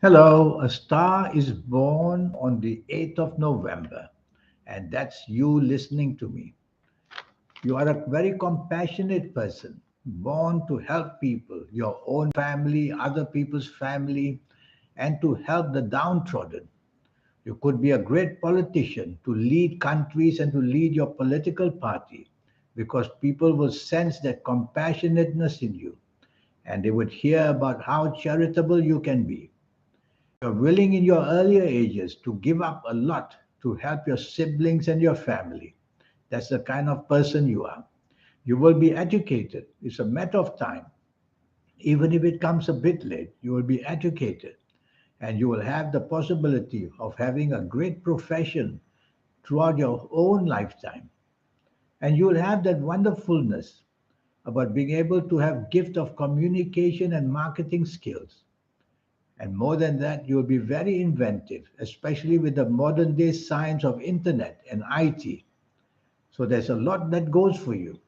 Hello, a star is born on the 8th of November, and that's you listening to me. You are a very compassionate person, born to help people, your own family, other people's family, and to help the downtrodden. You could be a great politician to lead countries and to lead your political party because people will sense that compassionateness in you and they would hear about how charitable you can be. You're willing in your earlier ages to give up a lot to help your siblings and your family. That's the kind of person you are. You will be educated. It's a matter of time. Even if it comes a bit late, you will be educated and you will have the possibility of having a great profession throughout your own lifetime. And you will have that wonderfulness about being able to have gift of communication and marketing skills. And more than that, you'll be very inventive, especially with the modern day science of internet and IT. So there's a lot that goes for you,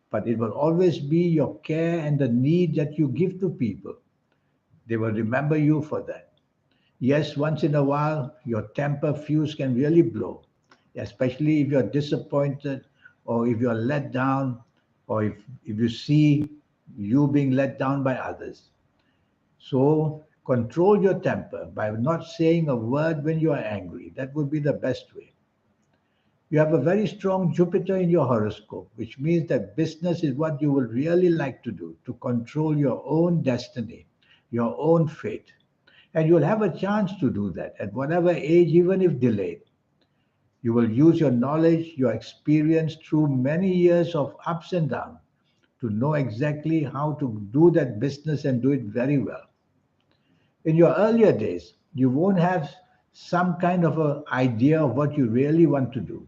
but it will always be your care and the need that you give to people. They will remember you for that. Yes, once in a while, your temper fuse can really blow, especially if you're disappointed or if you're let down or if you see you being let down by others. So control your temper by not saying a word when you are angry. That would be the best way. You have a very strong Jupiter in your horoscope, which means that business is what you would really like to do to control your own destiny, your own fate. And you'll have a chance to do that at whatever age, even if delayed. You will use your knowledge, your experience through many years of ups and downs to know exactly how to do that business and do it very well. In your earlier days, you won't have some kind of an idea of what you really want to do.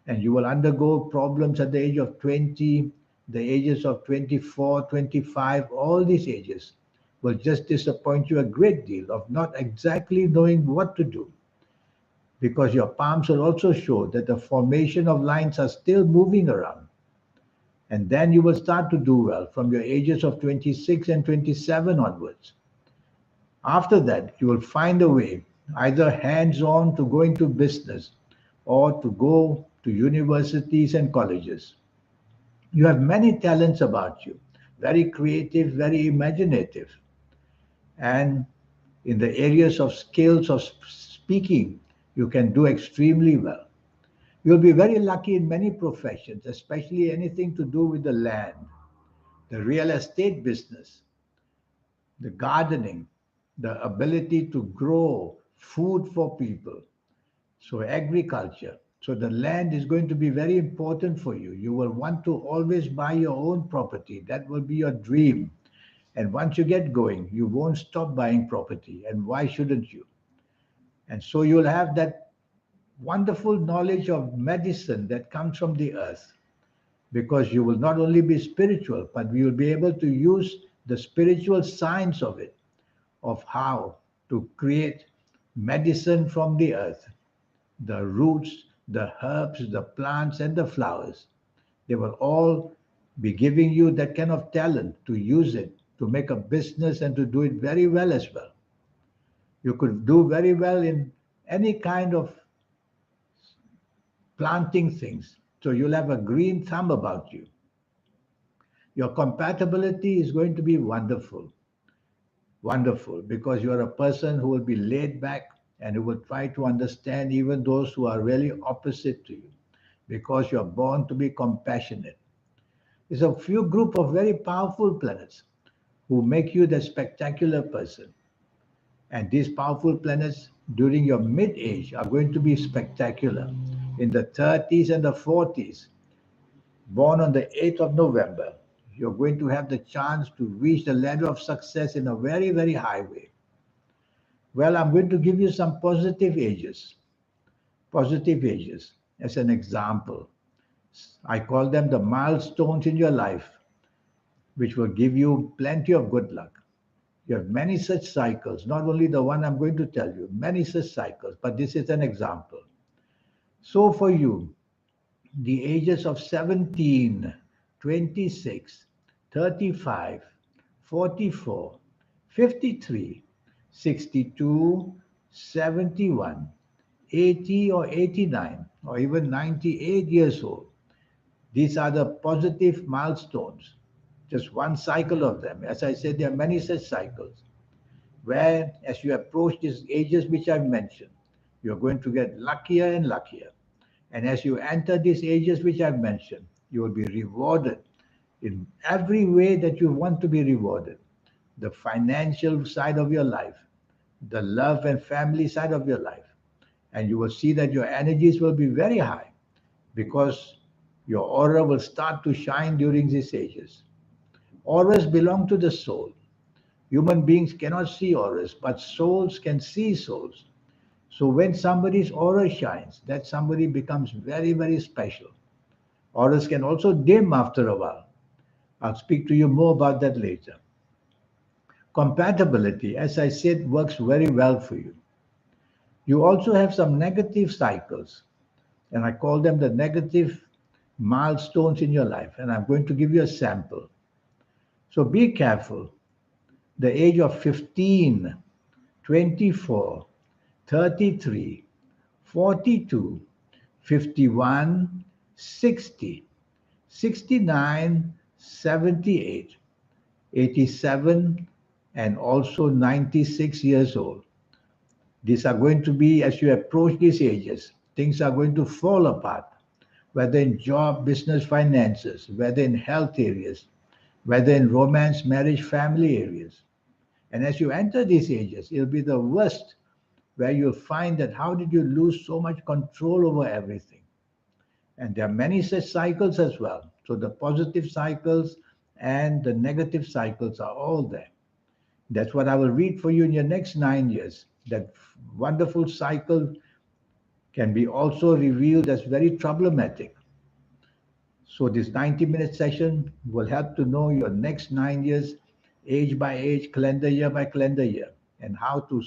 And you will undergo problems at the age of 20, the ages of 24, 25, all these ages will just disappoint you a great deal of not exactly knowing what to do because your palms will also show that the formation of lines are still moving around. And then you will start to do well from your ages of 26 and 27 onwards. After that, you will find a way, either hands on to go into business or to go to universities and colleges. You have many talents about you, very creative, very imaginative. And in the areas of skills of speaking, you can do extremely well. You'll be very lucky in many professions, especially anything to do with the land, the real estate business, the gardening, the ability to grow food for people. So, agriculture. So, the land is going to be very important for you. You will want to always buy your own property. That will be your dream. And once you get going, you won't stop buying property. And why shouldn't you? And so, you'll have that wonderful knowledge of medicine that comes from the earth because you will not only be spiritual, but you will be able to use the spiritual science of it of how to create medicine from the earth, the roots, the herbs, the plants, and the flowers. They will all be giving you that kind of talent to use it to make a business and to do it very well as well. You could do very well in any kind of planting things. So you'll have a green thumb about you. Your compatibility is going to be wonderful. Wonderful, because you're a person who will be laid back and who will try to understand even those who are really opposite to you because you're born to be compassionate. There's a few group of very powerful planets who make you the spectacular person. And these powerful planets during your mid age are going to be spectacular. In the 30s and the 40s, born on the 8th of November, you're going to have the chance to reach the ladder of success in a very, very high way. Well, I'm going to give you some positive ages as an example. I call them the milestones in your life, which will give you plenty of good luck. You have many such cycles, not only the one I'm going to tell you, many such cycles, but this is an example. So for you, the ages of 17, 26, 35, 44, 53, 62, 71, 80 or 89, or even 98 years old. These are the positive milestones, just one cycle of them. As I said, there are many such cycles where, as you approach these ages which I've mentioned, you're going to get luckier and luckier. And as you enter these ages which I've mentioned, you will be rewarded in every way that you want to be rewarded. The financial side of your life, the love and family side of your life. And you will see that your energies will be very high because your aura will start to shine during these ages. Auras belong to the soul. Human beings cannot see auras, but souls can see souls. So when somebody's aura shines, that somebody becomes very, very special. Auras can also dim after a while. I'll speak to you more about that later. Compatibility, as I said, works very well for you. You also have some negative cycles, and I call them the negative milestones in your life. And I'm going to give you a sample. So be careful. The age of 15, 24, 33, 42, 51, 60, 69, 78, 87, and also 96 years old. These are going to be, as you approach these ages, things are going to fall apart, whether in job, business, finances, whether in health areas, whether in romance, marriage, family areas. And as you enter these ages, it'll be the worst where you'll find that how did you lose so much control over everything? And there are many such cycles as well. So the positive cycles and the negative cycles are all there. That's what I will read for you in your next 9 years. That wonderful cycle can be also revealed as very problematic. So this 90-minute session will help to know your next 9 years, age by age, calendar by calendar year, and how to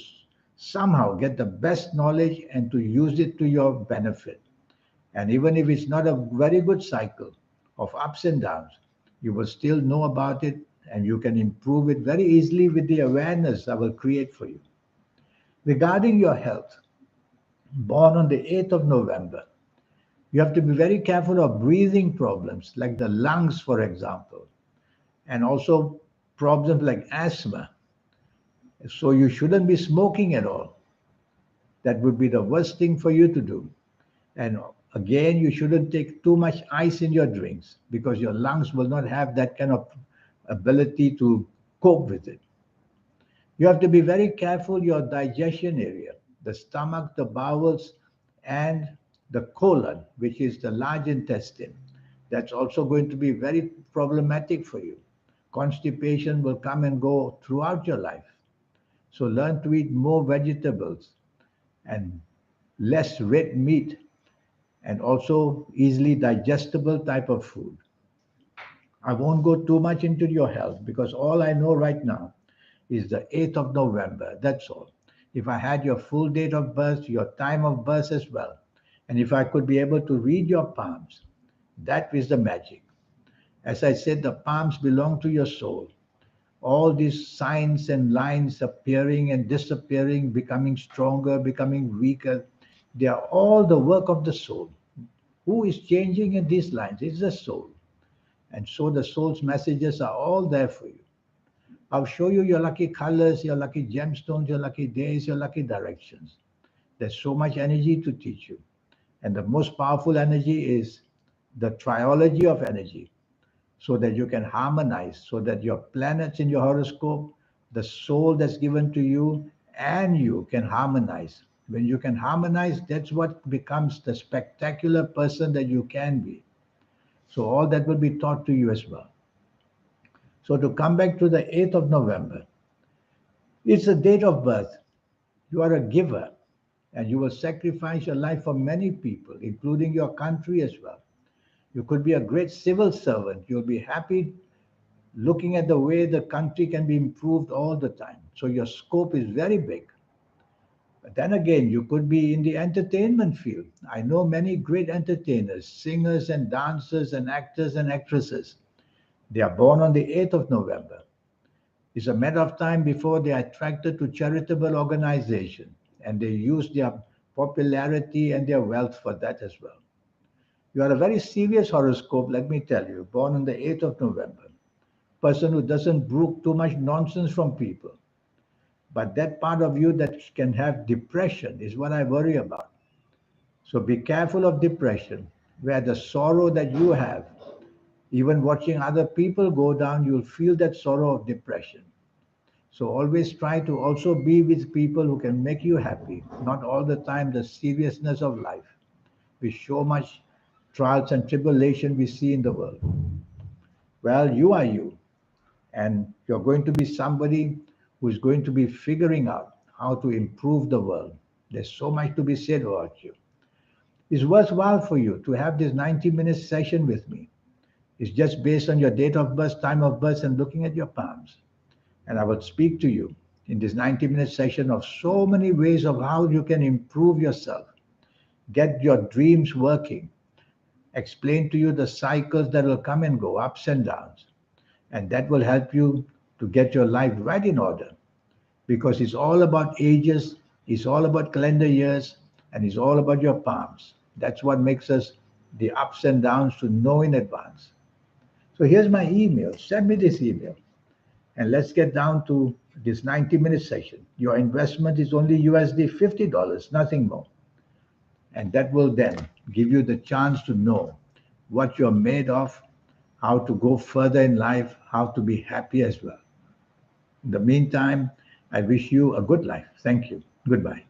somehow get the best knowledge and to use it to your benefit. And even if it's not a very good cycle of ups and downs, you will still know about it and you can improve it very easily with the awareness I will create for you. Regarding your health, born on the 8th of November, you have to be very careful of breathing problems like the lungs, for example, and also problems like asthma. So you shouldn't be smoking at all. That would be the worst thing for you to do. And again, you shouldn't take too much ice in your drinks because your lungs will not have that kind of ability to cope with it. You have to be very careful your digestion area, the stomach, the bowels, and the colon, which is the large intestine. That's also going to be very problematic for you. Constipation will come and go throughout your life. So learn to eat more vegetables and less red meat and also easily digestible type of food. I won't go too much into your health because all I know right now is the 8th of November. That's all. If I had your full date of birth, your time of birth as well, and if I could be able to read your palms, that is the magic. As I said, the palms belong to your soul. All these signs and lines appearing and disappearing, becoming stronger, becoming weaker, they are all the work of the soul. Who is changing in these lines? It's the soul. And so the soul's messages are all there for you. I'll show you your lucky colors, your lucky gemstones, your lucky days, your lucky directions. There's so much energy to teach you. And the most powerful energy is the triology of energy, so that you can harmonize, so that your planets in your horoscope, the soul that's given to you, and you can harmonize. When you can harmonize, that's what becomes the spectacular person that you can be. So all that will be taught to you as well. So to come back to the 8th of November, it's a date of birth. You are a giver and you will sacrifice your life for many people, including your country as well. You could be a great civil servant. You'll be happy looking at the way the country can be improved all the time. So your scope is very big. But then again, you could be in the entertainment field. I know many great entertainers, singers and dancers and actors and actresses. They are born on the 8th of November. It's a matter of time before they are attracted to charitable organization and they use their popularity and their wealth for that as well. You are a very serious horoscope, let me tell you, born on the 8th of November. Person who doesn't brook too much nonsense from people. But that part of you that can have depression is what I worry about. So be careful of depression, where the sorrow that you have, even watching other people go down, you'll feel that sorrow of depression. So always try to also be with people who can make you happy, not all the time the seriousness of life with so much trials and tribulation we see in the world. Well, you are you, and you're going to be somebody who's going to be figuring out how to improve the world. There's so much to be said about you. It's worthwhile for you to have this 90-minute session with me. It's just based on your date of birth, time of birth, and looking at your palms. And I will speak to you in this 90-minute session of so many ways of how you can improve yourself, get your dreams working, explain to you the cycles that will come and go, ups and downs. And that will help you to get your life right in order because it's all about ages, it's all about calendar years, and it's all about your palms. That's what makes us the ups and downs to know in advance. So here's my email. Send me this email and let's get down to this 90-minute session. Your investment is only USD $50, nothing more. And that will then give you the chance to know what you're made of, how to go further in life, how to be happy as well. In the meantime, I wish you a good life. Thank you. Goodbye.